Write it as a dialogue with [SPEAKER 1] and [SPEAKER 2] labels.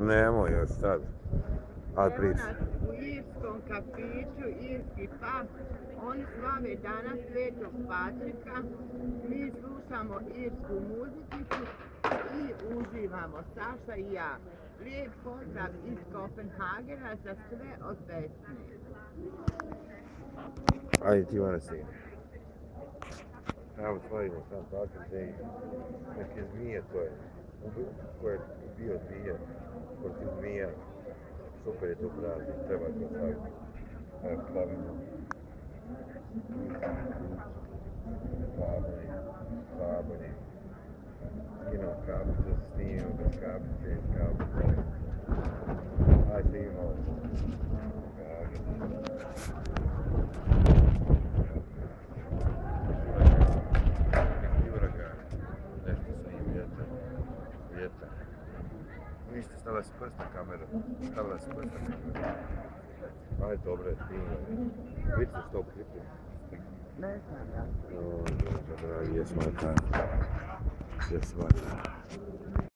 [SPEAKER 1] Nemoj još sad. Aj
[SPEAKER 2] Evo
[SPEAKER 1] priča.
[SPEAKER 2] nas u irskom kafiću, irski pub. Oni slave danas Svetog Patrika. Mi slušamo irsku muzikicu i uživamo, Saša i ja. Lijep pozdrav iz Kopenhagena za sve od Vesne.
[SPEAKER 1] Ajde ti Ivana stigne. Evo slavimo sam Patrik da i neke zmije ko je bio zmije, protiv zmija. Super je to praznik, treba to slaviti. Evo slavimo. Sabori. Skinemo kapice, snimimo bez kapice, kapice. Ajde snimimo ovo. Ništa, stavila si prsta kamera. Ajde, dobro je, snimimo. Vidite što u klipu?
[SPEAKER 2] Ne znam ja.
[SPEAKER 1] Jesmo je tako.